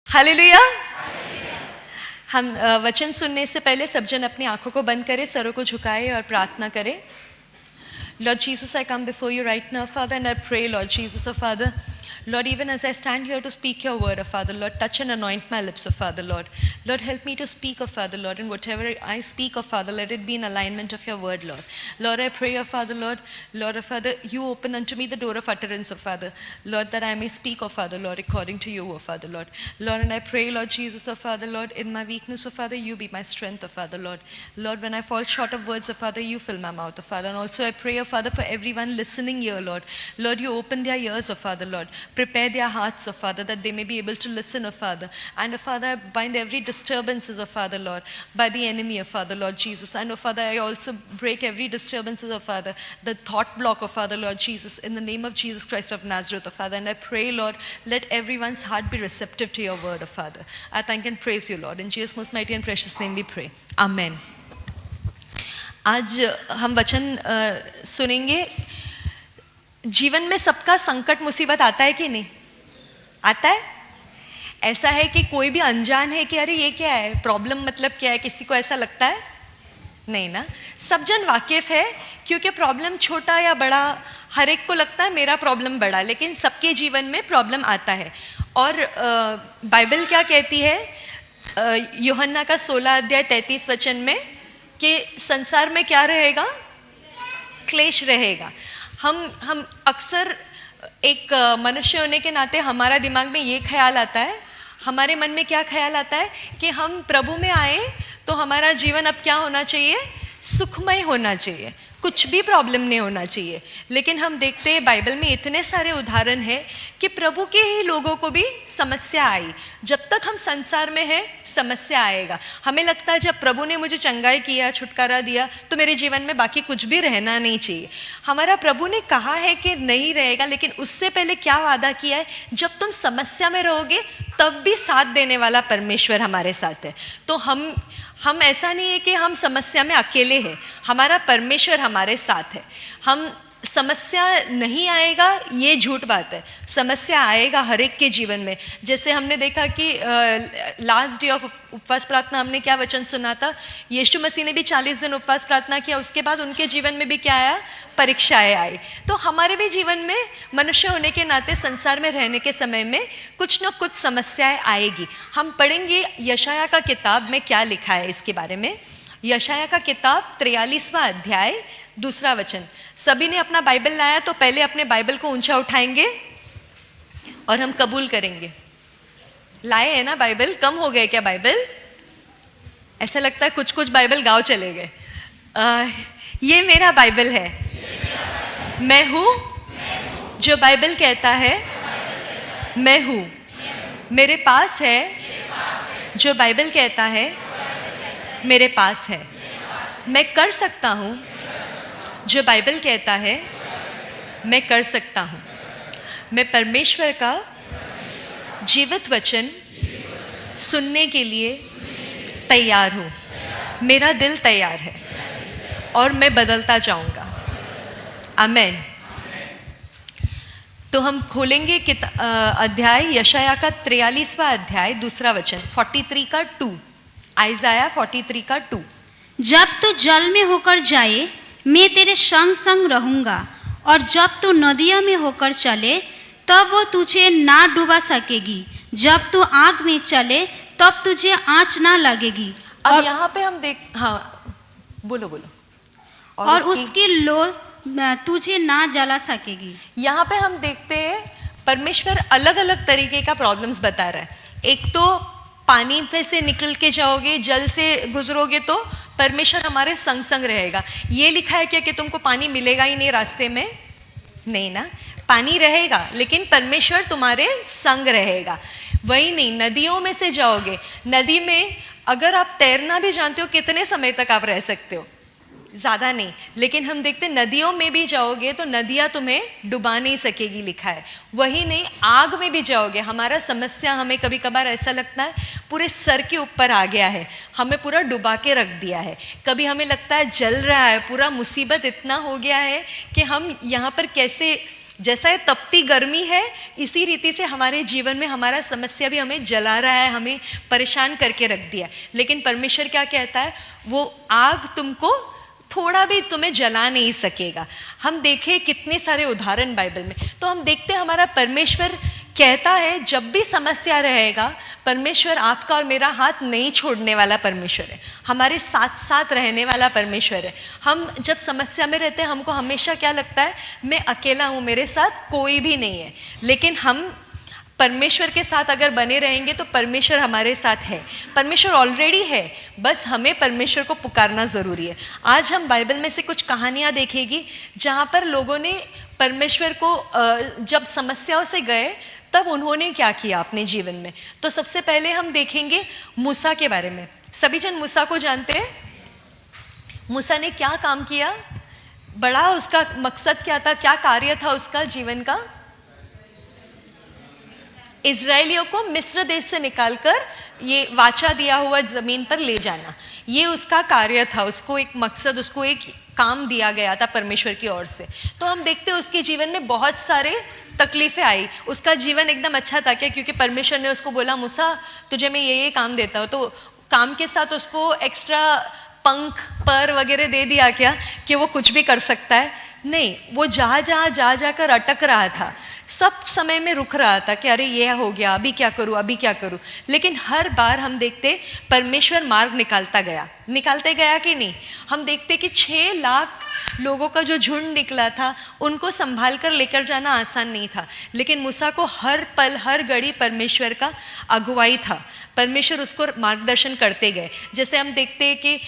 Hallelujah. हम वचन सुनने से पहले सब जन अपनी आंखों को बंद करें, सरों को झुकाएं और प्रार्थना करें। Lord Jesus, I come before you right now, Father, and I pray, Lord Jesus, oh Father, Lord, even as I stand here to speak your word, oh Father, Lord, touch and anoint my lips, oh Father, Lord. Lord, help me to speak, oh Father, Lord, and whatever I speak, oh Father, let it be in alignment of your word, Lord. Lord, I pray, oh Father, Lord, oh Father, you open unto me the door of utterance, oh Father, Lord, that I may speak, oh Father, Lord, according to you, oh Father, Lord. Lord, and I pray, Lord Jesus, oh Father, Lord, in my weakness, oh Father, you be my strength, oh Father, Lord. Lord, when I fall short of words, oh Father, you fill my mouth, oh Father. And also I pray, oh Father, for everyone listening here, Lord. Lord, you open their ears, oh Father, Lord. Prepare their hearts, oh Father, that they may be able to listen, oh Father. And, oh Father, I bind every disturbances, oh Father, Lord, by the enemy, oh Father, Lord Jesus. And, oh Father, I also break every disturbances, oh Father, the thought block, oh Father, Lord Jesus, in the name of Jesus Christ of Nazareth, oh Father. And I pray, Lord, let everyone's heart be receptive to your word, oh Father. I thank and praise you, Lord. In Jesus' most mighty and precious name we pray. Amen. आज हम वचन सुनेंगे। जीवन में सबका संकट मुसीबत आता है कि नहीं? आता है। ऐसा है कि कोई भी अनजान है कि अरे ये क्या है, प्रॉब्लम मतलब क्या है, किसी को ऐसा लगता है? नहीं ना, सब जन वाकिफ है, क्योंकि प्रॉब्लम छोटा या बड़ा हर एक को लगता है मेरा प्रॉब्लम बड़ा, लेकिन सबके जीवन में प्रॉब्लम आता है। और बाइबल क्या कहती है यूहन्ना का 16 अध्याय 33 वचन में कि संसार में क्या रहेगा? क्लेश रहेगा। हम अक्सर एक मनुष्य होने के नाते हमारा दिमाग में ये ख्याल आता है, हमारे मन में क्या ख्याल आता है कि हम प्रभु में आए तो हमारा जीवन अब क्या होना चाहिए? सुखमय होना चाहिए, कुछ भी प्रॉब्लम नहीं होना चाहिए। लेकिन हम देखते हैं बाइबल में इतने सारे उदाहरण हैं कि प्रभु के ही लोगों को भी समस्या आई। जब तक हम संसार में हैं समस्या आएगा। हमें लगता है जब प्रभु ने मुझे चंगाई किया, छुटकारा दिया, तो मेरे जीवन में बाकी कुछ भी रहना नहीं चाहिए। हमारा प्रभु ने कहा है कि नहीं रहेगा, लेकिन उससे पहले क्या वादा किया है? जब तुम समस्या में रहोगे तब भी साथ देने वाला परमेश्वर हमारे साथ है। तो हम ऐसा नहीं है कि हम समस्या में अकेले हैं, हमारा परमेश्वर हमारे साथ है। हम समस्या नहीं आएगा ये झूठ बात है, समस्या आएगा हर एक के जीवन में। जैसे हमने देखा कि लास्ट डे ऑफ उपवास प्रार्थना हमने क्या वचन सुना था? यीशु मसीह ने भी 40 दिन उपवास प्रार्थना किया, उसके बाद उनके जीवन में भी क्या आया? परीक्षाएं आई। तो हमारे भी जीवन में मनुष्य होने के नाते संसार में रहने के समय में कुछ न कुछ समस्याएं आएगी। हम पढ़ेंगे यशाया का किताब में क्या लिखा है इसके बारे में। यशाया का किताब 43वां अध्याय 2 वचन। सभी ने अपना बाइबल लाया तो पहले अपने बाइबल को ऊंचा उठाएंगे और हम कबूल करेंगे। लाए हैं ना बाइबल? कम हो गए क्या बाइबल? ऐसा लगता है कुछ कुछ बाइबल गाँव चले गए। ये मेरा बाइबल है, मैं हूँ जो बाइबल कहता है मैं हूँ। मेरे पास है जो बाइबल कहता है मेरे पास है। मैं कर सकता हूँ जो बाइबल कहता है मैं कर सकता हूँ। मैं परमेश्वर का जीवित वचन सुनने के लिए तैयार हूँ। मेरा दिल तैयार है और मैं बदलता जाऊँगा। आमेन। तो हम खोलेंगे अध्याय यशाया का 43वां अध्याय 2 वचन, 43 का 2। आइज़ाया 43 का 2। जब तू जल में होकर जाए मैं तेरे संग संग रहूँगा, और जब तू नदियों में होकर चले तब वो तुझे ना डुबा सकेगी। जब तू आग में चले तब तुझे आँच ना लगेगी। अब यहाँ पे हम बोलो। और उसकी लो तुझे ना जला सकेगी। यहाँ पे हम देखते हैं परमेश्वर अलग अलग तरीके का प्रॉब्लम्स बता रहा है। एक तो पानी पे से निकल के जाओगे, जल से गुजरोगे तो परमेश्वर हमारे संग संग रहेगा। ये लिखा है क्या कि तुमको पानी मिलेगा ही नहीं रास्ते में? नहीं ना, पानी रहेगा लेकिन परमेश्वर तुम्हारे संग रहेगा। वही नहीं, नदियों में से जाओगे, नदी में अगर आप तैरना भी जानते हो कितने समय तक आप रह सकते हो? ज़्यादा नहीं, लेकिन हम देखते नदियों में भी जाओगे तो नदियाँ तुम्हें डुबा नहीं सकेगी, लिखा है। वही नहीं, आग में भी जाओगे, हमारा समस्या हमें कभी कभार ऐसा लगता है पूरे सर के ऊपर आ गया है, हमें पूरा डुबा के रख दिया है। कभी हमें लगता है जल रहा है, पूरा मुसीबत इतना हो गया है कि हम यहाँ पर कैसे, जैसा ये तपती गर्मी है इसी रीति से हमारे जीवन में हमारा समस्या भी हमें जला रहा है, हमें परेशान करके रख दिया। लेकिन परमेश्वर क्या कहता है, वो आग तुमको थोड़ा भी तुम्हें जला नहीं सकेगा। हम देखें कितने सारे उदाहरण बाइबल में, तो हम देखते हैं हमारा परमेश्वर कहता है जब भी समस्या रहेगा, परमेश्वर आपका और मेरा हाथ नहीं छोड़ने वाला परमेश्वर है, हमारे साथ साथ रहने वाला परमेश्वर है। हम जब समस्या में रहते हैं हमको हमेशा क्या लगता है, मैं अकेला हूँ, मेरे साथ कोई भी नहीं है। लेकिन हम परमेश्वर के साथ अगर बने रहेंगे तो परमेश्वर हमारे साथ है, परमेश्वर ऑलरेडी है, बस हमें परमेश्वर को पुकारना ज़रूरी है। आज हम बाइबल में से कुछ कहानियाँ देखेंगी जहाँ पर लोगों ने परमेश्वर को जब समस्याओं से गए तब उन्होंने क्या किया अपने जीवन में। तो सबसे पहले हम देखेंगे मूसा के बारे में। सभी जन मूसा को जानते हैं। मूसा ने क्या काम किया, बड़ा उसका मकसद क्या था, क्या कार्य था उसका जीवन का? इज़राइलियों को मिस्र देश से निकालकर ये वाचा दिया हुआ ज़मीन पर ले जाना, ये उसका कार्य था। उसको एक मकसद, उसको एक काम दिया गया था परमेश्वर की ओर से। तो हम देखते हैं उसके जीवन में बहुत सारे तकलीफ़ें आई। उसका जीवन एकदम अच्छा था क्या? क्योंकि परमेश्वर ने उसको बोला मूसा तुझे मैं ये काम देता हूँ, तो काम के साथ उसको एक्स्ट्रा पंख पर वगैरह दे दिया क्या कि वो कुछ भी कर सकता है? नहीं, वो जहाँ जाकर अटक रहा था, सब समय में रुक रहा था कि अरे ये हो गया, अभी क्या करूँ, अभी क्या करूँ। लेकिन हर बार हम देखते परमेश्वर मार्ग निकालते गया कि नहीं। हम देखते कि 6 लाख लोगों का जो झुंड निकला था उनको संभाल कर लेकर जाना आसान नहीं था, लेकिन मूसा को हर पल हर घड़ी परमेश्वर का अगुवाई था, परमेश्वर उसको मार्गदर्शन करते गए। जैसे हम देखते हैं कि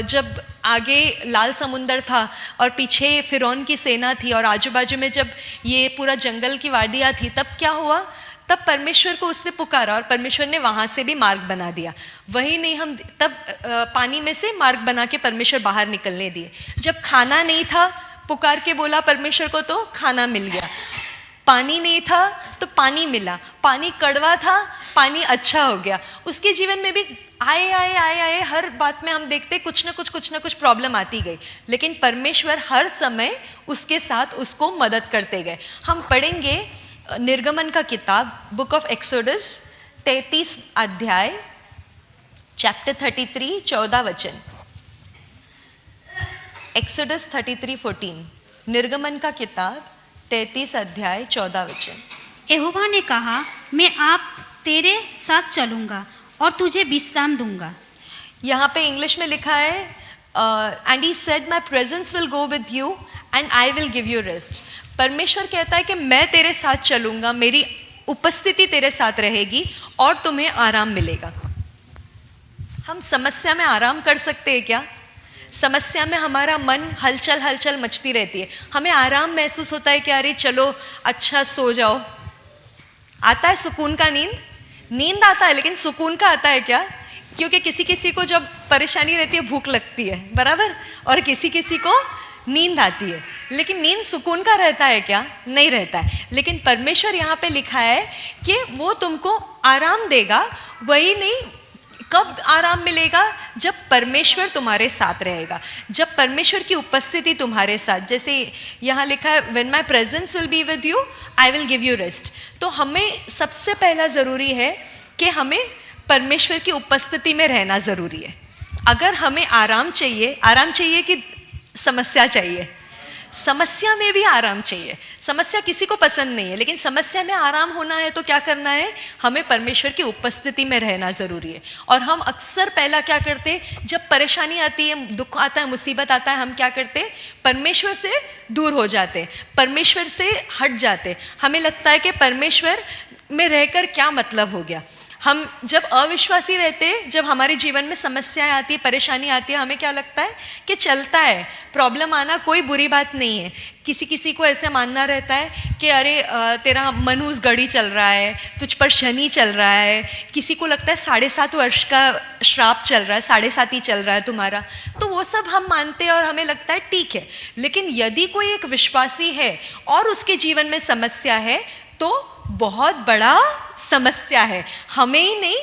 जब आगे लाल समुंदर था और पीछे फिरौन की सेना थी और आजू बाजू में जब ये पूरा जंगल की वादियाँ थी, तब क्या हुआ, तब परमेश्वर को उसने पुकारा और परमेश्वर ने वहाँ से भी मार्ग बना दिया। वही नहीं, हम तब पानी में से मार्ग बना के परमेश्वर बाहर निकलने दिए। जब खाना नहीं था, पुकार के बोला परमेश्वर को तो खाना मिल गया। पानी नहीं था तो पानी मिला, पानी कड़वा था, पानी अच्छा हो गया। उसके जीवन में भी आए हर बात में हम देखते कुछ ना कुछ प्रॉब्लम आती गई, लेकिन परमेश्वर हर समय उसके साथ उसको मदद करते गए। हम पढ़ेंगे निर्गमन का किताब, बुक ऑफ एक्सोडस 33 अध्याय, चैप्टर 33 14 वचन। एक्सोडस 33:14, निर्गमन का किताब 33 अध्याय 14 वचन। यहोवा ने कहा, मैं आप तेरे साथ चलूँगा और तुझे विश्राम दूंगा। यहाँ पे इंग्लिश में लिखा है and he said my presence will go with you and I will give you rest. परमेश्वर कहता है कि मैं तेरे साथ चलूँगा, मेरी उपस्थिति तेरे साथ रहेगी और तुम्हें आराम मिलेगा। हम समस्या में आराम कर सकते हैं क्या? समस्या में हमारा मन हलचल मचती रहती है, हमें आराम महसूस होता है कि अरे चलो अच्छा सो जाओ। आता है सुकून का नींद आता है, लेकिन सुकून का आता है क्या? क्योंकि किसी को जब परेशानी रहती है भूख लगती है, बराबर, और किसी को नींद आती है, लेकिन नींद सुकून का रहता है क्या? नहीं रहता है। लेकिन परमेश्वर यहाँ पे लिखा है कि वो तुमको आराम देगा। वही नहीं, कब आराम मिलेगा? जब परमेश्वर तुम्हारे साथ रहेगा, जब परमेश्वर की उपस्थिति तुम्हारे साथ, जैसे यहाँ लिखा है when my presence will be with you I will give you rest. तो हमें सबसे पहला ज़रूरी है कि हमें परमेश्वर की उपस्थिति में रहना ज़रूरी है। अगर हमें आराम चाहिए कि समस्या चाहिए? समस्या में भी आराम चाहिए। समस्या किसी को पसंद नहीं है, लेकिन समस्या में आराम होना है तो क्या करना है? हमें परमेश्वर की उपस्थिति में रहना ज़रूरी है। और हम अक्सर पहला क्या करते, जब परेशानी आती है, दुख आता है, मुसीबत आता है, हम क्या करते? परमेश्वर से दूर हो जाते, परमेश्वर से हट जाते। हमें लगता है कि परमेश्वर में रहकर क्या मतलब हो गया। हम जब अविश्वासी रहते, जब हमारे जीवन में समस्याएं आती है, परेशानी आती है, हमें क्या लगता है कि चलता है, प्रॉब्लम आना कोई बुरी बात नहीं है। किसी किसी को ऐसे मानना रहता है कि अरे तेरा मनूस गड़ी चल रहा है, तुझ पर शनि चल रहा है। किसी को लगता है 7.5 वर्ष का श्राप चल रहा है, 7.5 ही चल रहा है तुम्हारा। तो वो सब हम मानते हैं और हमें लगता है ठीक है। लेकिन यदि कोई एक विश्वासी है और उसके जीवन में समस्या है तो बहुत बड़ा समस्या है, हमें ही नहीं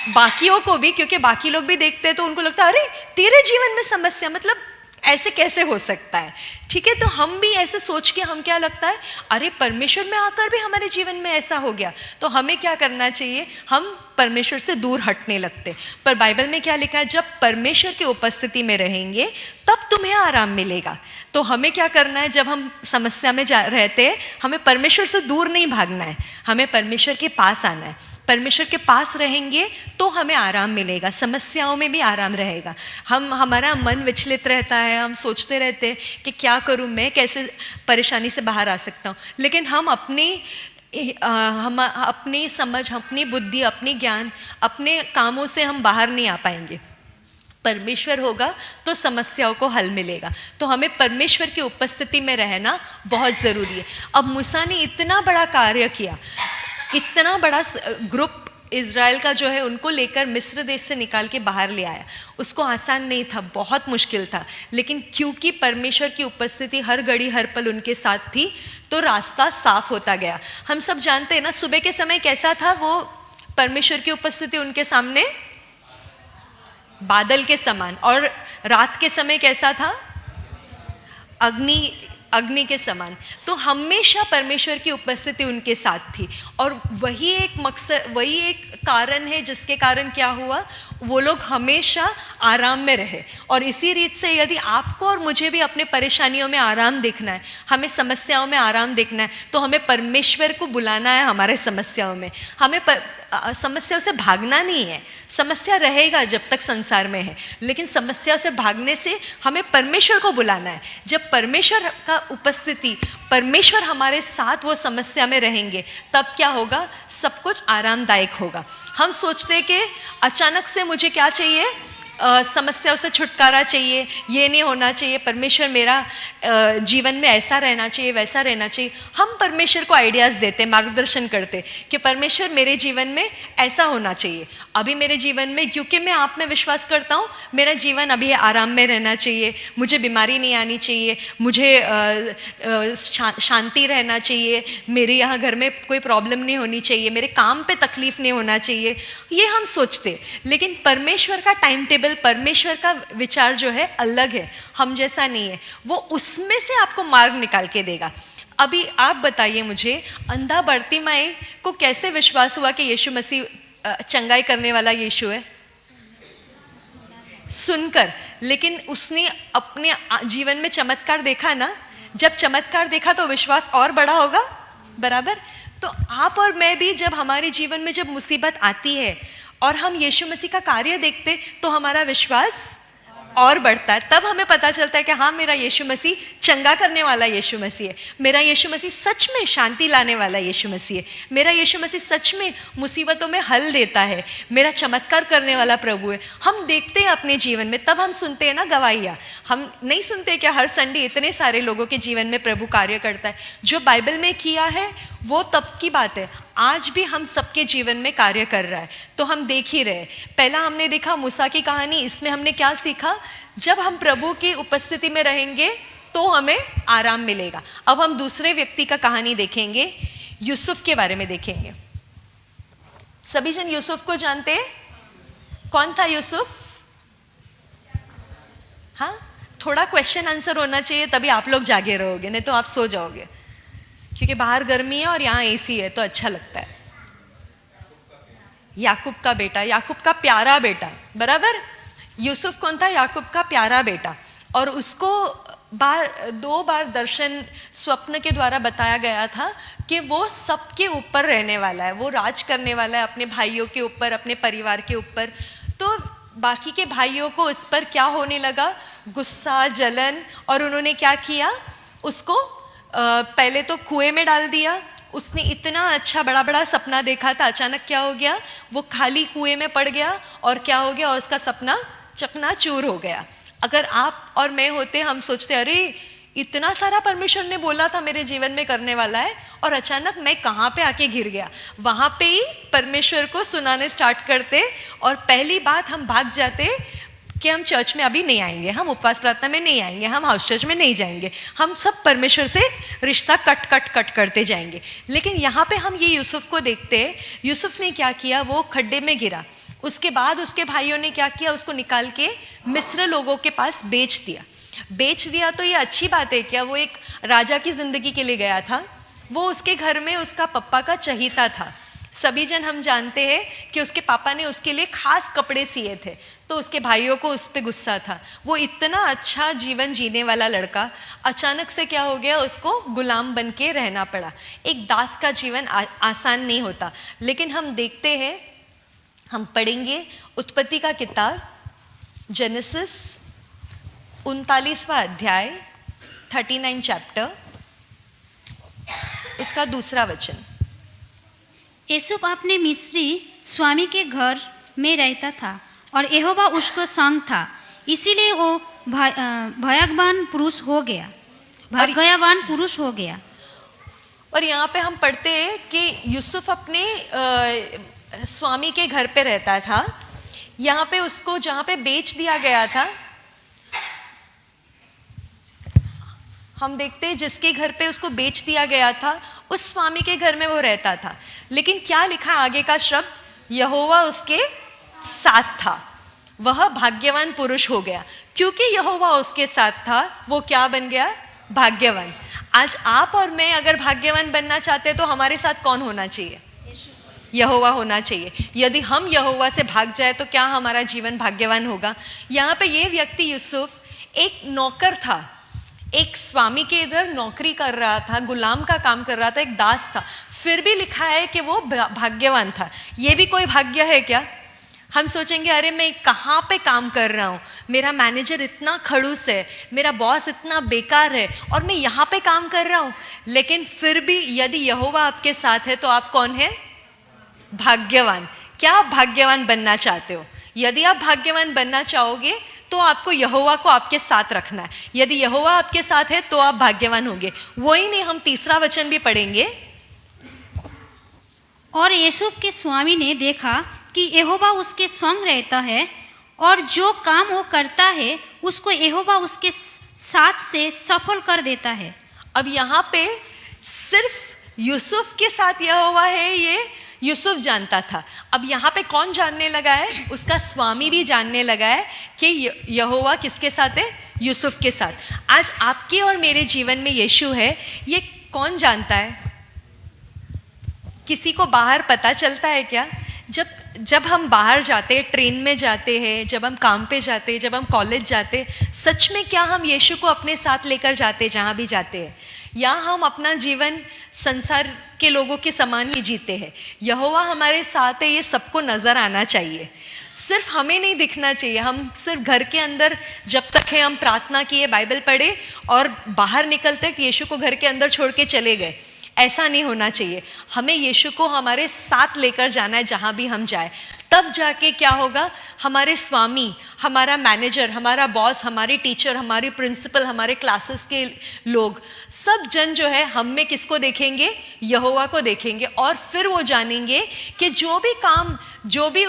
बाकियों को भी, क्योंकि बाकी लोग भी देखते हैं तो उनको लगता है अरे तेरे जीवन में समस्या, मतलब ऐसे कैसे हो सकता है। ठीक है, तो हम भी ऐसे सोच के हम क्या लगता है अरे परमेश्वर में आकर भी हमारे जीवन में ऐसा हो गया, तो हमें क्या करना चाहिए, हम परमेश्वर से दूर हटने लगते। पर बाइबल में क्या लिखा है, जब परमेश्वर की उपस्थिति में रहेंगे तब तुम्हें आराम मिलेगा। तो हमें क्या करना है, जब हम समस्या में रहते हैं हमें परमेश्वर से दूर नहीं भागना है, हमें परमेश्वर के पास आना है। परमेश्वर के पास रहेंगे तो हमें आराम मिलेगा, समस्याओं में भी आराम रहेगा। हमारा मन विचलित रहता है, हम सोचते रहते हैं कि क्या करूं मैं, कैसे परेशानी से बाहर आ सकता हूं। लेकिन हम अपनी समझ, अपनी बुद्धि, अपनी ज्ञान, अपने कामों से हम बाहर नहीं आ पाएंगे। परमेश्वर होगा तो समस्याओं को हल मिलेगा। तो हमें परमेश्वर की उपस्थिति में रहना बहुत ज़रूरी है। अब मूसा ने इतना बड़ा कार्य किया, इतना बड़ा ग्रुप इज़राइल का जो है उनको लेकर मिस्र देश से निकाल के बाहर ले आया। उसको आसान नहीं था, बहुत मुश्किल था, लेकिन क्योंकि परमेश्वर की उपस्थिति हर घड़ी हर पल उनके साथ थी तो रास्ता साफ होता गया। हम सब जानते हैं ना, सुबह के समय कैसा था, वो परमेश्वर की उपस्थिति उनके सामने बादल के समान, और रात के समय कैसा था, अग्नि के समान। तो हमेशा परमेश्वर की उपस्थिति उनके साथ थी, और वही एक मकसद, वही एक कारण है जिसके कारण क्या हुआ, वो लोग हमेशा आराम में रहे। और इसी रीत से यदि आपको और मुझे भी अपने परेशानियों में आराम देखना है, हमें समस्याओं में आराम देखना है, तो हमें परमेश्वर को बुलाना है हमारे समस्याओं में। हमें समस्याओं से भागना नहीं है, समस्या रहेगा जब तक संसार में है, लेकिन समस्याओं से भागने से हमें परमेश्वर को बुलाना है। जब परमेश्वर का उपस्थिति, परमेश्वर हमारे साथ वो समस्या में रहेंगे, तब क्या होगा, सब कुछ आरामदायक होगा। हम सोचते हैं कि अचानक से मुझे क्या चाहिए, समस्याओं से छुटकारा चाहिए, ये नहीं होना चाहिए, परमेश्वर मेरा जीवन में ऐसा रहना चाहिए, वैसा रहना चाहिए। हम परमेश्वर को आइडियाज़ देते, मार्गदर्शन करते कि परमेश्वर मेरे जीवन में ऐसा होना चाहिए। अभी मेरे जीवन में, क्योंकि मैं आप में विश्वास करता हूँ, मेरा जीवन अभी आराम में रहना चाहिए, मुझे बीमारी नहीं आनी चाहिए, मुझे शांति रहना चाहिए, मेरे यहाँ घर में कोई प्रॉब्लम नहीं होनी चाहिए, मेरे काम पे तकलीफ नहीं होना चाहिए, ये हम सोचते। लेकिन परमेश्वर का टाइम टेबल, परमेश्वर का विचार जो है अलग है, हम जैसा नहीं है। वो उसमें से आपको मार्ग निकाल के देगा। अभी आप बताइए मुझे, अंधा बर्तिमाई को कैसे विश्वास हुआ कि यीशु मसीह चंगाई करने वाला यीशु है? सुनकर। लेकिन उसने अपने जीवन में चमत्कार देखा ना, जब चमत्कार देखा तो विश्वास और बड़ा होगा, बराबर। तो आप और मैं भी, जब हमारे जीवन में जब मुसीबत आती है और हम यीशु मसीह का कार्य देखते, तो हमारा विश्वास और बढ़ता है। तब हमें पता चलता है कि हाँ, मेरा यीशु मसीह चंगा करने वाला यीशु मसीह है, मेरा यीशु मसीह सच में शांति लाने वाला यीशु मसीह है, मेरा यीशु मसीह सच में मुसीबतों में हल देता है, मेरा चमत्कार करने वाला प्रभु है। हम देखते हैं अपने जीवन में, तब हम सुनते हैं ना गवाहियाँ। हम नहीं सुनते कि हर संडे इतने सारे लोगों के जीवन में प्रभु कार्य करता है। जो बाइबल में किया है वो तब की बात है, आज भी हम सबके जीवन में कार्य कर रहा है, तो हम देख ही रहे। पहला हमने देखा मूसा की कहानी, इसमें हमने क्या सीखा, जब हम प्रभु की उपस्थिति में रहेंगे तो हमें आराम मिलेगा। अब हम दूसरे व्यक्ति का कहानी देखेंगे, यूसुफ के बारे में देखेंगे। सभी जन यूसुफ को जानते हैं? कौन था यूसुफ? हाँ, थोड़ा क्वेश्चन आंसर होना चाहिए, तभी आप लोग जागे रहोगे, नहीं तो आप सो जाओगे, क्योंकि बाहर गर्मी है और यहाँ एसी है तो अच्छा लगता है। याकूब का बेटा, याकूब का प्यारा बेटा, बराबर। यूसुफ कौन था? याकूब का प्यारा बेटा। और उसको 2 बार दर्शन, स्वप्न के द्वारा बताया गया था कि वो सबके ऊपर रहने वाला है, वो राज करने वाला है अपने भाइयों के ऊपर, अपने परिवार के ऊपर। तो बाकी के भाइयों को उस पर क्या होने लगा, गुस्सा, जलन, और उन्होंने क्या किया, उसको पहले तो कुएं में डाल दिया, उसने इतना अच्छा बड़ा बड़ा सपना देखा था, अचानक क्या हो गया, वो खाली कुएं में पड़ गया और क्या हो गया, उसका सपना चकनाचूर हो गया। अगर आप और मैं होते, हम सोचते अरे इतना सारा परमेश्वर ने बोला था मेरे जीवन में करने वाला है और अचानक मैं कहाँ पे आके घिर गया। वहाँ पे ही परमेश्वर को सुनाने स्टार्ट करते और पहली बात हम भाग जाते कि हम चर्च में अभी नहीं आएंगे, हम उपवास प्रार्थना में नहीं आएंगे, हम हाउस चर्च में नहीं जाएंगे, हम सब परमेश्वर से रिश्ता कट कट कट करते जाएंगे। लेकिन यहाँ पे हम ये यूसुफ को देखते हैं, यूसुफ ने क्या किया, वो खड्डे में गिरा, उसके बाद उसके भाइयों ने क्या किया, उसको निकाल के मिस्र लोगों के पास बेच दिया। तो ये अच्छी बात है क्या, वो एक राजा की जिंदगी के लिए गया था, वो उसके घर में उसका पप्पा का चहीता था। सभी जन हम जानते हैं कि उसके पापा ने उसके लिए खास कपड़े सिए थे, तो उसके भाइयों को उस पर गुस्सा था। वो इतना अच्छा जीवन जीने वाला लड़का अचानक से क्या हो गया, उसको गुलाम बन के रहना पड़ा। एक दास का जीवन आसान नहीं होता। लेकिन हम देखते हैं, हम पढ़ेंगे उत्पत्ति का किताब, जेनेसिस 39वां अध्याय 39 चैप्टर, इसका 2 वचन। यूसुफ अपने मिस्री स्वामी के घर में रहता था और यहोवा उसको संग था, इसीलिए वो भाग्यवान पुरुष हो गया। और यहाँ पे हम पढ़ते हैं कि यूसुफ अपने स्वामी के घर पे रहता था। यहाँ पे उसको जहाँ पे बेच दिया गया था, हम देखते हैं जिसके घर पे उसको बेच दिया गया था उस स्वामी के घर में वो रहता था। लेकिन क्या लिखा आगे का शब्द, यहोवा उसके साथ था, वह भाग्यवान पुरुष हो गया। क्योंकि यहोवा उसके साथ था, वो क्या बन गया, भाग्यवान। आज आप और मैं अगर भाग्यवान बनना चाहते तो हमारे साथ कौन होना चाहिए, यहोवा होना चाहिए। यदि हम यहोवा से भाग जाए तो क्या हमारा जीवन भाग्यवान होगा। यहाँ पे ये व्यक्ति यूसुफ एक नौकर था, एक स्वामी के इधर नौकरी कर रहा था, गुलाम का काम कर रहा था, एक दास था, फिर भी लिखा है कि वो भाग्यवान था। ये भी कोई भाग्य है क्या। हम सोचेंगे अरे मैं कहाँ पे काम कर रहा हूँ, मेरा मैनेजर इतना खड़ूस है, मेरा बॉस इतना बेकार है और मैं यहाँ पे काम कर रहा हूँ। लेकिन फिर भी यदि यहोवा आपके साथ है तो आप कौन है, भाग्यवान। क्या आप भाग्यवान बनना चाहते हो। यदि आप भाग्यवान बनना चाहोगे तो आपको यहोवा को आपके साथ रखना है। यदि यहोवा आपके साथ है तो आप भाग्यवान होंगे। वही नहीं, हम 3 वचन भी पढ़ेंगे। और यूसुफ के स्वामी ने देखा कि यहोवा उसके संग रहता है और जो काम वो करता है उसको यहोवा उसके साथ से सफल कर देता है। अब यहाँ पे सिर्फ यूसुफ के साथ यहोवा है, ये यूसुफ जानता था। अब यहाँ पे कौन जानने लगा है, उसका स्वामी भी जानने लगा है कि यहोवा किसके साथ है, यूसुफ के साथ। आज आपके और मेरे जीवन में यीशु है, ये कौन जानता है। किसी को बाहर पता चलता है क्या। जब हम बाहर जाते हैं, ट्रेन में जाते हैं, जब हम काम पे जाते हैं, जब हम कॉलेज जाते हैं, सच में क्या हम यीशु को अपने साथ लेकर जाते हैं जहाँ भी जाते हैं, या हम अपना जीवन संसार के लोगों के समान ही जीते हैं। यहोवा हमारे साथ है, ये सबको नज़र आना चाहिए, सिर्फ हमें नहीं दिखना चाहिए। हम सिर्फ घर के अंदर जब तक है हम प्रार्थना किए, बाइबल पढ़े और बाहर निकलते कि यीशु को घर के अंदर छोड़ के चले गए, ऐसा नहीं होना चाहिए। हमें यीशु को हमारे साथ लेकर जाना है जहाँ भी हम जाए। तब जाके क्या होगा, हमारे स्वामी, हमारा मैनेजर, हमारा बॉस, हमारी टीचर, हमारी प्रिंसिपल, हमारे क्लासेस के लोग, सब जन जो है हम में किसको देखेंगे, यहोवा को देखेंगे। और फिर वो जानेंगे कि जो भी काम, जो भी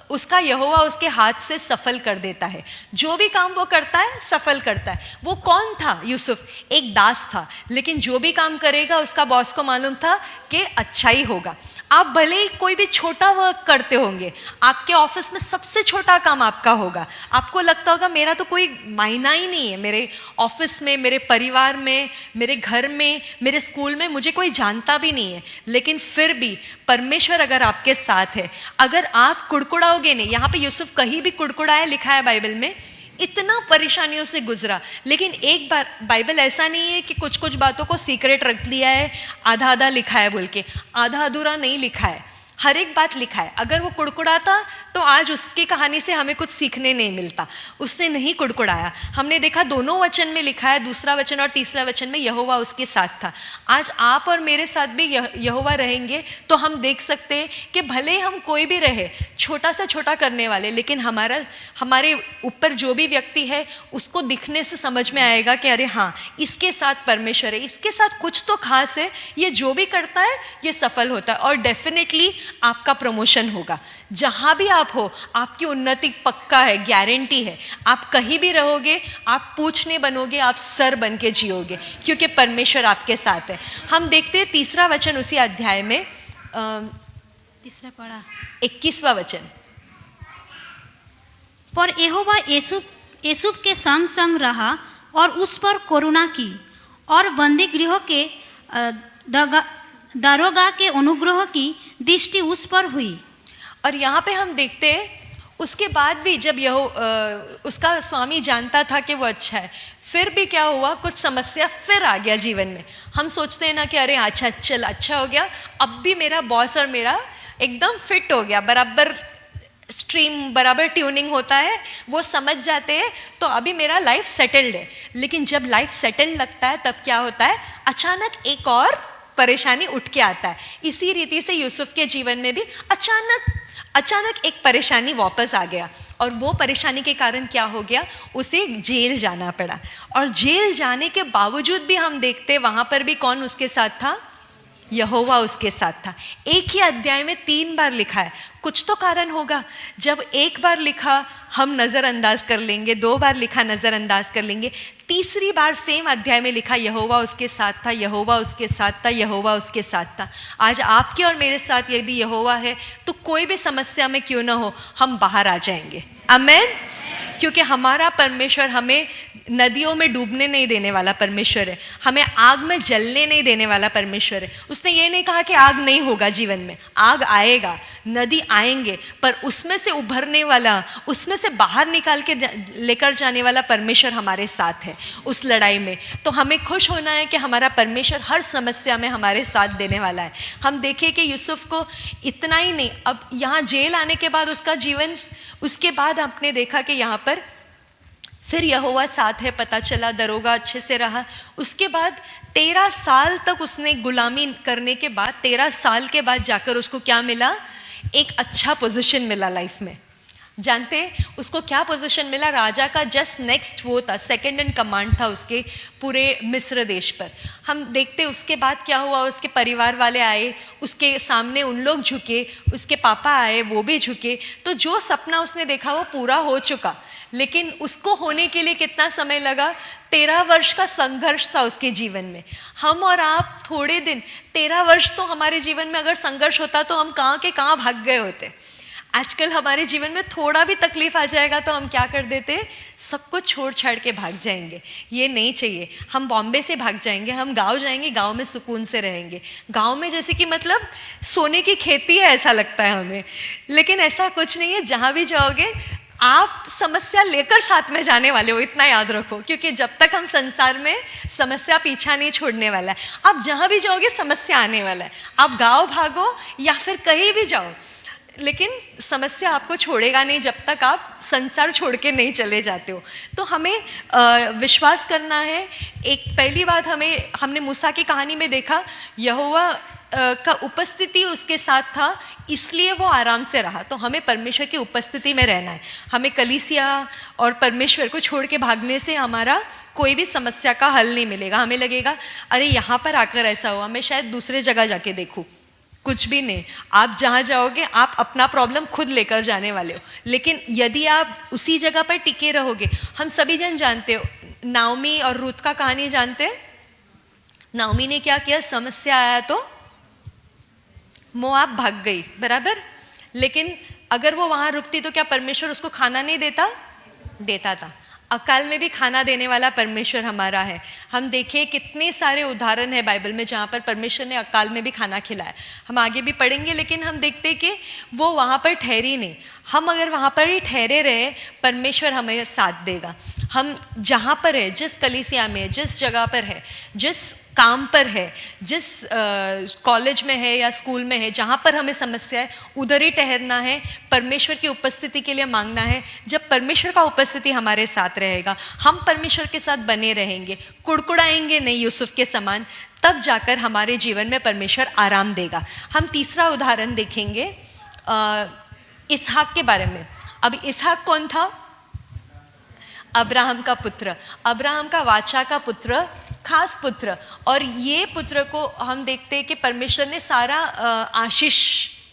उसका यहोवा उसके हाथ से सफल कर देता है। जो भी काम वो करता है सफल करता है। वो कौन था, यूसुफ एक दास था, लेकिन जो भी काम करेगा उसका बॉस को मालूम था कि अच्छा ही होगा। आप भले ही कोई भी छोटा वर्क करते होंगे, आपके ऑफिस में सबसे छोटा काम आपका होगा, आपको लगता होगा मेरा तो कोई मायना ही नहीं है, मेरे ऑफिस में, मेरे परिवार में, मेरे घर में, मेरे स्कूल में मुझे कोई जानता भी नहीं है। लेकिन फिर भी परमेश्वर अगर आपके साथ है, अगर आप कुड़कुड़ाओगे नहीं, यहाँ पे यूसुफ कहीं भी कुड़कुड़ाया लिखा है बाइबल में, इतना परेशानियों से गुजरा। लेकिन एक बार बाइबल ऐसा नहीं है कि कुछ कुछ बातों को सीक्रेट रख लिया है, आधा आधा लिखा है बोल के, आधा अधूरा नहीं लिखा है। हर एक बात लिखा है। अगर वो कुड़कुड़ाता तो आज उसकी कहानी से हमें कुछ सीखने नहीं मिलता। उसने नहीं कुड़कुड़ाया। हमने देखा दोनों वचन में लिखा है, दूसरा वचन और तीसरा वचन में यहोवा उसके साथ था। आज आप और मेरे साथ भी यहोवा रहेंगे तो हम देख सकते हैं कि भले हम कोई भी रहे, छोटा से छोटा करने वाले, लेकिन हमारे ऊपर जो भी व्यक्ति है उसको दिखने से समझ में आएगा कि अरे हाँ, इसके साथ परमेश्वर है, इसके साथ कुछ तो खास है, ये जो भी करता है ये सफल होता है और डेफिनेटली आपका प्रमोशन होगा। जहां भी आप हो आपकी उन्नति पक्का है, गारंटी है। आप कहीं भी रहोगे, आप पूछ नहीं बनोगे, आप सर बन के जियोगे, क्योंकि परमेश्वर आपके साथ है। हम देखते हैं तीसरा वचन उसी अध्याय में, तीसरा पढ़ा 21वां वचन। पर यहोवा यूसुफ के संग संग रहा और उस पर करुणा की, और बंदी गृह के दरोगा के अनुग्रह की दृष्टि उस पर हुई। और यहाँ पे हम देखते हैं उसके बाद भी जब उसका स्वामी जानता था कि वो अच्छा है, फिर भी क्या हुआ, कुछ समस्या फिर आ गया जीवन में। हम सोचते हैं ना कि अरे अच्छा चल अच्छा हो गया, अब भी मेरा बॉस और मेरा एकदम फिट हो गया, बराबर स्ट्रीम बराबर ट्यूनिंग होता है, वो समझ जाते हैं तो अभी मेरा लाइफ सेटल्ड है। लेकिन जब लाइफ सेटल्ड लगता है तब क्या होता है, अचानक एक और परेशानी उठ के आता है। इसी रीति से यूसुफ के जीवन में भी अचानक एक परेशानी वापस आ गया, और वो परेशानी के कारण क्या हो गया, उसे जेल जाना पड़ा। और जेल जाने के बावजूद भी हम देखते वहाँ पर भी कौन उसके साथ था, यहोवा उसके साथ था। एक ही अध्याय में 3 बार लिखा है, कुछ तो कारण होगा। जब एक बार लिखा हम नज़रअंदाज कर लेंगे, 2 बार लिखा नज़रअंदाज कर लेंगे, तीसरी बार सेम अध्याय में लिखा यहोवा उसके साथ था, यहोवा उसके साथ था, यहोवा उसके साथ था। आज आपके और मेरे साथ यदि यहोवा है तो कोई भी समस्या में क्यों ना हो, हम बाहर आ जाएंगे। आमेन। क्योंकि हमारा परमेश्वर हमें नदियों में डूबने नहीं देने वाला परमेश्वर है, हमें आग में जलने नहीं देने वाला परमेश्वर है। उसने ये नहीं कहा कि आग नहीं होगा जीवन में, आग आएगा, नदी आएंगे, पर उसमें से उभरने वाला, उसमें से बाहर निकाल के लेकर जाने वाला परमेश्वर हमारे साथ है उस लड़ाई में। तो हमें खुश होना है कि हमारा परमेश्वर हर समस्या में हमारे साथ देने वाला है। हम देखें कि यूसुफ को इतना ही नहीं, अब यहाँ जेल आने के बाद उसका जीवन, उसके बाद आपने देखा कि यहाँ पर फिर यहोवा साथ है, पता चला, दरोगा अच्छे से रहा। उसके बाद 13 साल तक उसने गुलामी करने के बाद, 13 साल के बाद जाकर उसको क्या मिला, एक अच्छा पोजीशन मिला लाइफ में। जानते उसको क्या पोजीशन मिला, राजा का जस्ट नेक्स्ट वो था, सेकंड इन कमांड था उसके पूरे मिस्र देश पर। हम देखते उसके बाद क्या हुआ, उसके परिवार वाले आए, उसके सामने उन लोग झुके, उसके पापा आए वो भी झुके। तो जो सपना उसने देखा वो पूरा हो चुका, लेकिन उसको होने के लिए कितना समय लगा, 13 वर्ष का संघर्ष था उसके जीवन में। हम और आप थोड़े दिन, 13 वर्ष तो हमारे जीवन में अगर संघर्ष होता तो हम कहाँ के कहाँ भाग गए होते। आजकल हमारे जीवन में थोड़ा भी तकलीफ आ जाएगा तो हम क्या कर देते, सब कुछ छोड़ छाड़ के भाग जाएंगे। ये नहीं चाहिए। हम बॉम्बे से भाग जाएंगे, हम गांव जाएंगे, गांव में सुकून से रहेंगे। गांव में जैसे कि मतलब सोने की खेती है ऐसा लगता है हमें, लेकिन ऐसा कुछ नहीं है। जहाँ भी जाओगे आप समस्या लेकर साथ में जाने वाले हो, इतना याद रखो, क्योंकि जब तक हम संसार में, समस्या पीछा नहीं छोड़ने वाला है। आप जहाँ भी जाओगे समस्या आने वाला है। आप गाँव भागो या फिर कहीं भी जाओ, लेकिन समस्या आपको छोड़ेगा नहीं जब तक आप संसार छोड़ के नहीं चले जाते हो। तो हमें विश्वास करना है। एक पहली बात हमने मूसा की कहानी में देखा, यहोवा का उपस्थिति उसके साथ था, इसलिए वो आराम से रहा। तो हमें परमेश्वर की उपस्थिति में रहना है। हमें कलीसिया और परमेश्वर को छोड़ के भागने से हमारा कोई भी समस्या का हल नहीं मिलेगा। हमें लगेगा अरे यहाँ पर आकर ऐसा हुआ, मैं शायद दूसरे जगह जाके देखूँ। कुछ भी नहीं। आप जहाँ जाओगे आप अपना प्रॉब्लम खुद लेकर जाने वाले हो। लेकिन यदि आप उसी जगह पर टिके रहोगे, हम सभी जन जानते हो, नाओमी और रूथ का कहानी जानते हैं। नाओमी ने क्या किया, समस्या आया तो मोआब भाग गई, बराबर। लेकिन अगर वो वहाँ रुकती तो क्या परमेश्वर उसको खाना नहीं देता था। अकाल में भी खाना देने वाला परमेश्वर हमारा है। हम देखें कितने सारे उदाहरण है बाइबल में जहाँ पर परमेश्वर ने अकाल में भी खाना खिलाया। हम आगे भी पढ़ेंगे, लेकिन हम देखते कि वो वहाँ पर ठहरी नहीं। हम अगर वहाँ पर ही ठहरे रहे, परमेश्वर हमें साथ देगा। हम जहाँ पर है, जिस कलीसिया में, जिस जगह पर है, जिस काम पर है, जिस कॉलेज में है या स्कूल में है, जहाँ पर हमें समस्या है उधर ही ठहरना है, परमेश्वर की उपस्थिति के लिए मांगना है। जब परमेश्वर का उपस्थिति हमारे साथ रहेगा, हम परमेश्वर के साथ बने रहेंगे, कुड़कुड़ाएंगे नहीं यूसुफ के समान, तब जाकर हमारे जीवन में परमेश्वर आराम देगा। हम तीसरा उदाहरण देखेंगे इसहाक के बारे में। अब इसहाक कौन था? अब्राहम का पुत्र, अब्राहम का वाचा का पुत्र, खास पुत्र। और ये पुत्र को हम देखते हैं कि परमेश्वर ने सारा आशीष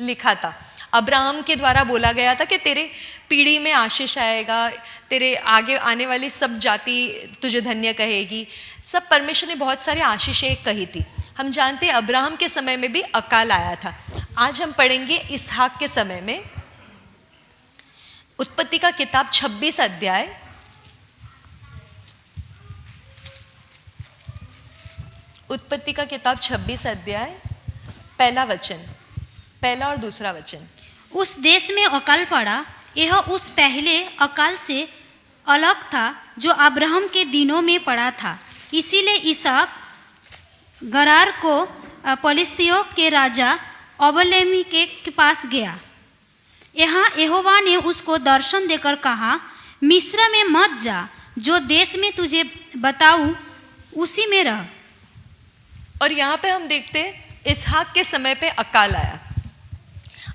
लिखा था। अब्राहम के द्वारा बोला गया था कि तेरे पीढ़ी में आशीष आएगा, तेरे आगे आने वाली सब जाति तुझे धन्य कहेगी। सब परमेश्वर ने बहुत सारी आशीषें कही थी। हम जानते हैं अब्राहम के समय में भी अकाल आया था। आज हम पढ़ेंगे इसहाक के समय में। उत्पत्ति का किताब 26 अध्याय, उत्पत्ति का किताब 26 अध्याय, पहला वचन, पहला और दूसरा वचन। उस देश में अकाल पड़ा, यह उस पहले अकाल से अलग था जो अब्राहम के दिनों में पड़ा था। इसीलिए इसहाक गरार को पलिश्तियों के राजा अबलेमी के पास गया। यहाँ यहोवा ने उसको दर्शन देकर कहा, मिस्र में मत जा, जो देश में तुझे बताऊं उसी में रह। और यहाँ पे हम देखते हैं इसहाक के समय पे अकाल आया।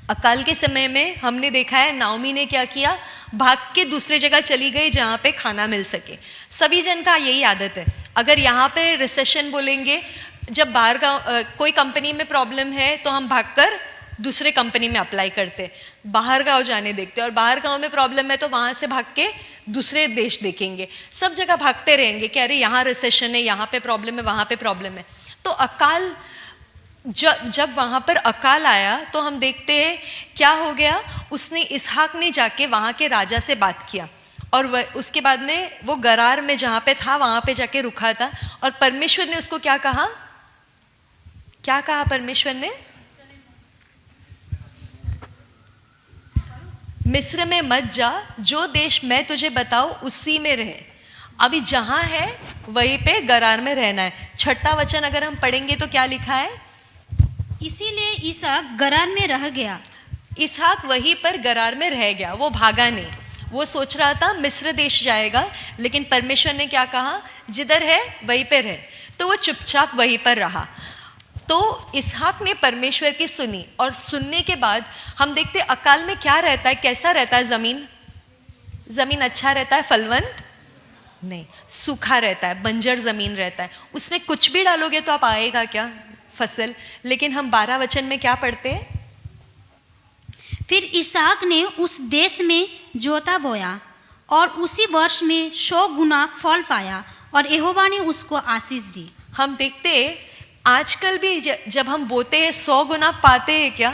अकाल के समय में हमने देखा है नाओमी ने क्या किया, भाग के दूसरे जगह चली गई जहाँ पे खाना मिल सके। सभी जन का यही आदत है। अगर यहाँ पे रिसेशन बोलेंगे, जब बाहर गाँव कोई कंपनी में प्रॉब्लम है तो हम भागकर दूसरे कंपनी में अप्लाई करते, बाहर गाँव जाने देखते, और बाहर गाँव में प्रॉब्लम है तो वहाँ से भाग के दूसरे देश देखेंगे। सब जगह भागते रहेंगे कि अरे यहाँ रिसेशन है, यहाँ पे प्रॉब्लम है, वहाँ पे प्रॉब्लम है। तो अकाल जब वहाँ पर अकाल आया तो हम देखते हैं क्या हो गया। उसने इसहाक ने जाके वहाँ के राजा से बात किया, और उसके बाद में वो गरार में जहाँ पे था वहाँ पे जाके रुका था। और परमेश्वर ने उसको क्या कहा, क्या कहा परमेश्वर ने? मिस्र में मत जा, जो देश मैं तुझे बताऊं उसी में रहे। अभी जहाँ है वहीं पे गरार में रहना है। छठा वचन अगर हम पढ़ेंगे तो क्या लिखा है? इसीलिए इसहाक गरार में रह गया। इसहाक वहीं पर गरार में रह गया, वो भागा नहीं। वो सोच रहा था मिस्र देश जाएगा, लेकिन परमेश्वर ने क्या कहा, जिधर है वहीं पे रहे। तो वो चुपचाप वहीं पर रहा। तो इसहाक ने परमेश्वर की सुनी, और सुनने के बाद हम देखते अकाल में क्या रहता है, कैसा रहता है ज़मीन? ज़मीन अच्छा रहता है, फलवंत नहीं, सूखा रहता है, बंजर ज़मीन रहता है। उसमें कुछ भी डालोगे तो आप आएगा क्या? फसल। लेकिन हम 12 वचन में क्या पढ़ते हैं? फिर इसहाक ने उस देश में जोता बोया और उसी वर्ष में 100 गुना फल पाया, और यहोवा ने उसको आशीष दी। हम देखते आजकल भी जब हम बोते हैं 100 गुना पाते हैं क्या?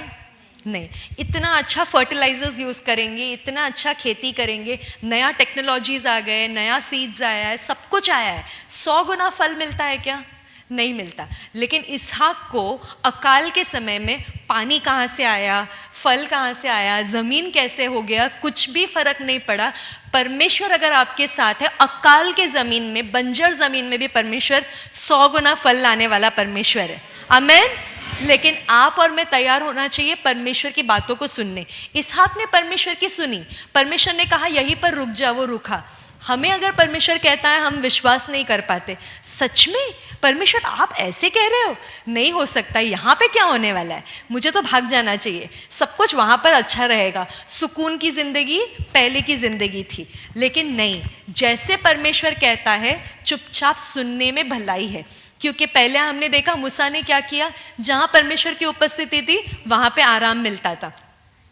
नहीं। इतना अच्छा फर्टिलाइजर्स यूज़ करेंगे, इतना अच्छा खेती करेंगे, नया टेक्नोलॉजीज आ गए, नया सीड्स आया है, सब कुछ आया है, 100 गुना फल मिलता है क्या? नहीं मिलता। लेकिन इसहाक को अकाल के समय में पानी कहाँ से आया, फल कहाँ से आया, ज़मीन कैसे हो गया, कुछ भी फर्क नहीं पड़ा। परमेश्वर अगर आपके साथ है, अकाल के ज़मीन में, बंजर ज़मीन में भी परमेश्वर 100 गुना फल लाने वाला परमेश्वर है। आमेन। लेकिन आप और मैं तैयार होना चाहिए परमेश्वर की बातों को सुनने। इसहाक ने परमेश्वर की सुनी, परमेश्वर ने कहा यहीं पर रुक जा, वो रुका। हमें अगर परमेश्वर कहता है हम विश्वास नहीं कर पाते। सच में परमेश्वर आप ऐसे कह रहे हो? नहीं हो सकता, यहाँ पे क्या होने वाला है, मुझे तो भाग जाना चाहिए, सब कुछ वहाँ पर अच्छा रहेगा, सुकून की ज़िंदगी पहले की ज़िंदगी थी। लेकिन नहीं, जैसे परमेश्वर कहता है चुपचाप सुनने में भलाई है। क्योंकि पहले हमने देखा मूसा ने क्या किया, जहाँ परमेश्वर की उपस्थिति थी वहाँ पे आराम मिलता था।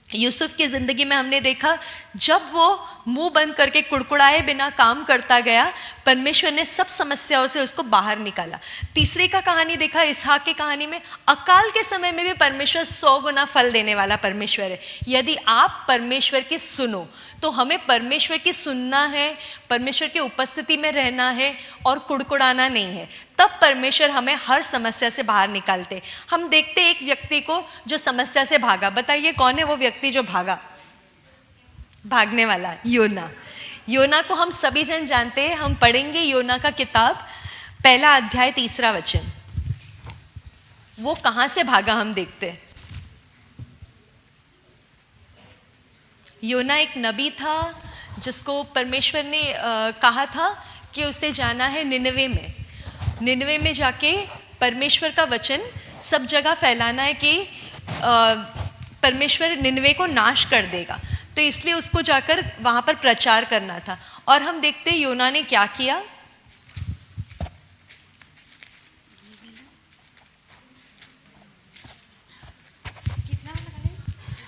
यूसुफ की ज़िंदगी में हमने देखा जब वो मुंह बंद करके कुड़कुड़ाए बिना काम करता गया, परमेश्वर ने सब समस्याओं से उसको बाहर निकाला। तीसरे का कहानी देखा इसहाक की कहानी में, अकाल के समय में भी परमेश्वर 100 गुना फल देने वाला परमेश्वर है। यदि आप परमेश्वर की सुनो, तो हमें परमेश्वर की सुनना है, परमेश्वर की उपस्थिति में रहना है और कुड़कुड़ाना नहीं है, तब परमेश्वर हमें हर समस्या से बाहर निकालते। हम देखते एक व्यक्ति को जो समस्या से भागा, बताइए कौन है वो व्यक्ति जो भागा? भागने वाला योना। योना को हम सभी जन जानते हैं। हम पढ़ेंगे योना का किताब, पहला अध्याय 3 वचन। वो कहाँ से भागा हम देखते हैं। योना एक नबी था जिसको परमेश्वर ने कहा था कि उसे जाना है निनवे में। निनवे में जाके परमेश्वर का वचन सब जगह फैलाना है कि परमेश्वर निनवे को नाश कर देगा, तो इसलिए उसको जाकर वहाँ पर प्रचार करना था। और हम देखते हैं योना ने क्या किया।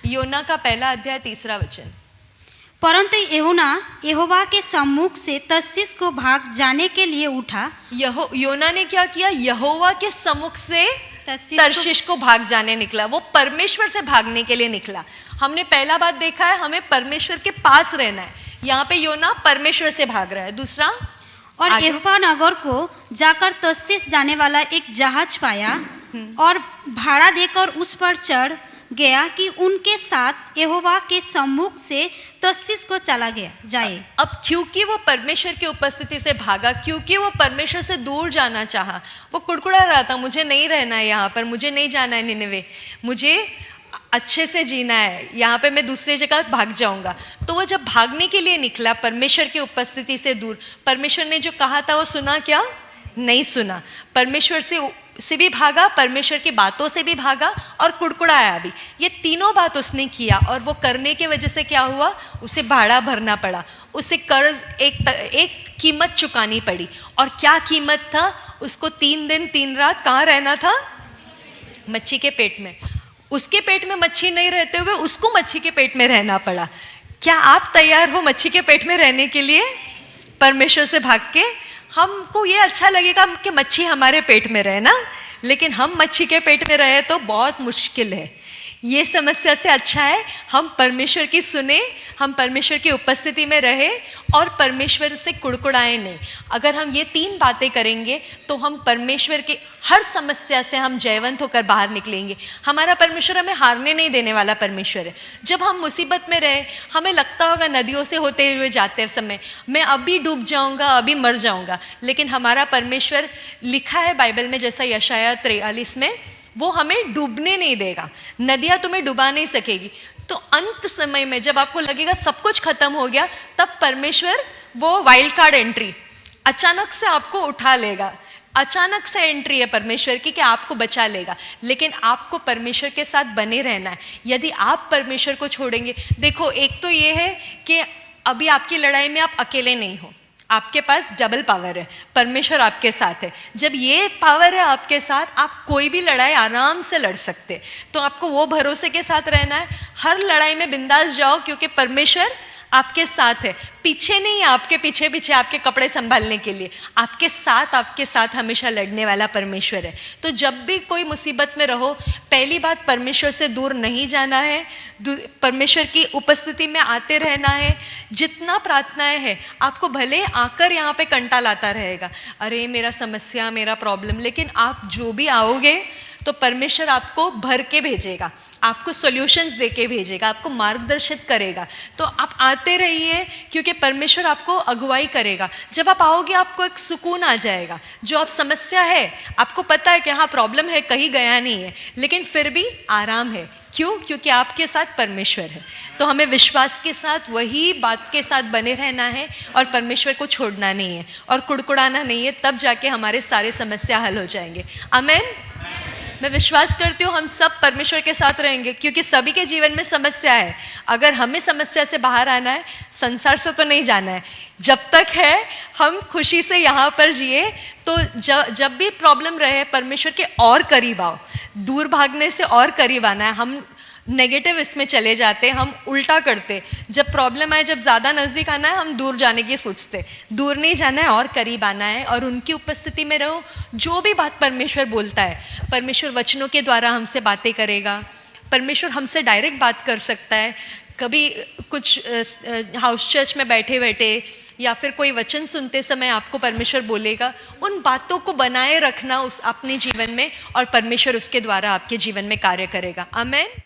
योना का पहला अध्याय 3 वचन। परंतु यूहन्ना यहोवा के सम्मुख से तर्शीश को भाग जाने के लिए उठा। योना ने क्या किया? यहोवा के सम्मुख से तर्शीश को भाग जाने निकला। वो परमेश्वर से भागने के लिए निकला। हमने पहला बात देखा है, हमें परमेश्वर के पास रहना है। यहाँ पे योना परमेश्वर से भाग रहा है। दूसरा, और यहोवा नगर को जाकर तर्शीश जाने वाला एक जहाज पाया और भाड़ा देकर उस पर चढ़ गया कि उनके साथ यहोवा के सम्मुख से तर्शीश को चला गया जाए। अब क्योंकि वो परमेश्वर की उपस्थिति से भागा, क्योंकि वो परमेश्वर से दूर जाना चाहा, वो कुड़कुड़ा रहा था, मुझे नहीं रहना है यहाँ पर, मुझे नहीं जाना है निनवे, मुझे अच्छे से जीना है, यहाँ पे मैं दूसरी जगह भाग जाऊंगा। तो वो जब भागने के लिए निकला परमेश्वर की उपस्थिति से दूर, परमेश्वर ने जो कहा था वो सुना क्या? नहीं सुना। परमेश्वर से भी भागा, परमेश्वर की बातों से भी भागा और कुड़कुड़ाया भी। ये तीनों बात उसने किया और वो करने की वजह से क्या हुआ? उसे भाड़ा भरना पड़ा, उसे कर्ज एक कीमत चुकानी पड़ी। और क्या कीमत था? उसको 3 दिन 3 रात कहाँ रहना था? मच्छी के पेट में। उसके पेट में मच्छी नहीं रहते हुए उसको मच्छी के पेट में रहना पड़ा। क्या आप तैयार हो मच्छी के पेट में रहने के लिए? परमेश्वर से भाग के हमको ये अच्छा लगेगा कि मच्छी हमारे पेट में रहे ना, लेकिन हम मच्छी के पेट में रहे तो बहुत मुश्किल है। ये समस्या से अच्छा है हम परमेश्वर की सुने, हम परमेश्वर की उपस्थिति में रहे और परमेश्वर से कुड़कुड़ाएं नहीं। अगर हम ये 3 बातें करेंगे तो हम परमेश्वर के हर समस्या से हम जयवंत होकर बाहर निकलेंगे। हमारा परमेश्वर हमें हारने नहीं देने वाला परमेश्वर है। जब हम मुसीबत में रहे, हमें लगता होगा नदियों से होते हुए जाते समय मैं अभी डूब जाऊंगा, अभी मर जाऊंगा, लेकिन हमारा परमेश्वर, लिखा है बाइबल में जैसा यशाया 43 में, वो हमें डूबने नहीं देगा, नदियाँ तुम्हें डुबा नहीं सकेगी। तो अंत समय में जब आपको लगेगा सब कुछ खत्म हो गया, तब परमेश्वर वो वाइल्ड कार्ड एंट्री अचानक से आपको उठा लेगा। अचानक से एंट्री है परमेश्वर की कि आपको बचा लेगा, लेकिन आपको परमेश्वर के साथ बने रहना है। यदि आप परमेश्वर को छोड़ेंगे, देखो एक तो ये है कि अभी आपकी लड़ाई में आप अकेले नहीं हो, आपके पास डबल पावर है, परमेश्वर आपके साथ है। जब ये पावर है आपके साथ, आप कोई भी लड़ाई आराम से लड़ सकते। तो आपको वो भरोसे के साथ रहना है, हर लड़ाई में बिंदास जाओ क्योंकि परमेश्वर आपके साथ है। पीछे नहीं है, आपके पीछे पीछे आपके कपड़े संभालने के लिए, आपके साथ हमेशा लड़ने वाला परमेश्वर है। तो जब भी कोई मुसीबत में रहो, पहली बात परमेश्वर से दूर नहीं जाना है, परमेश्वर की उपस्थिति में आते रहना है। जितना प्रार्थनाएं हैं, आपको भले आकर यहाँ पे कंटाल आता रहेगा, अरे मेरा समस्या, मेरा प्रॉब्लम, लेकिन आप जो भी आओगे तो परमेश्वर आपको भर के भेजेगा, आपको सॉल्यूशंस देके भेजेगा, आपको मार्गदर्शित करेगा। तो आप आते रहिए क्योंकि परमेश्वर आपको अगुवाई करेगा। जब आप आओगे आपको एक सुकून आ जाएगा। जो आप समस्या है, आपको पता है कि हाँ प्रॉब्लम है, कहीं गया नहीं है, लेकिन फिर भी आराम है। क्यों? क्योंकि आपके साथ परमेश्वर है। तो हमें विश्वास के साथ वही बात के साथ बने रहना है और परमेश्वर को छोड़ना नहीं है और कुड़कुड़ाना नहीं है, तब जाके हमारे सारे समस्या हल हो जाएंगे। आमीन। मैं विश्वास करती हूँ हम सब परमेश्वर के साथ रहेंगे क्योंकि सभी के जीवन में समस्या है। अगर हमें समस्या से बाहर आना है, संसार से तो नहीं जाना है। जब तक है हम खुशी से यहाँ पर जिए। तो जब भी प्रॉब्लम रहे, परमेश्वर के और करीब आओ। दूर भागने से और करीब आना है। हम नेगेटिव इसमें चले जाते, हम उल्टा करते। जब प्रॉब्लम आए, जब ज़्यादा नज़दीक आना है, हम दूर जाने की सोचते। दूर नहीं जाना है, और करीब आना है और उनकी उपस्थिति में रहो। जो भी बात परमेश्वर बोलता है, परमेश्वर वचनों के द्वारा हमसे बातें करेगा। परमेश्वर हमसे डायरेक्ट बात कर सकता है। कभी कुछ हाउस चर्च में बैठे बैठे या फिर कोई वचन सुनते समय आपको परमेश्वर बोलेगा। उन बातों को बनाए रखना उस अपने जीवन में और परमेश्वर उसके द्वारा आपके जीवन में कार्य करेगा। आमीन।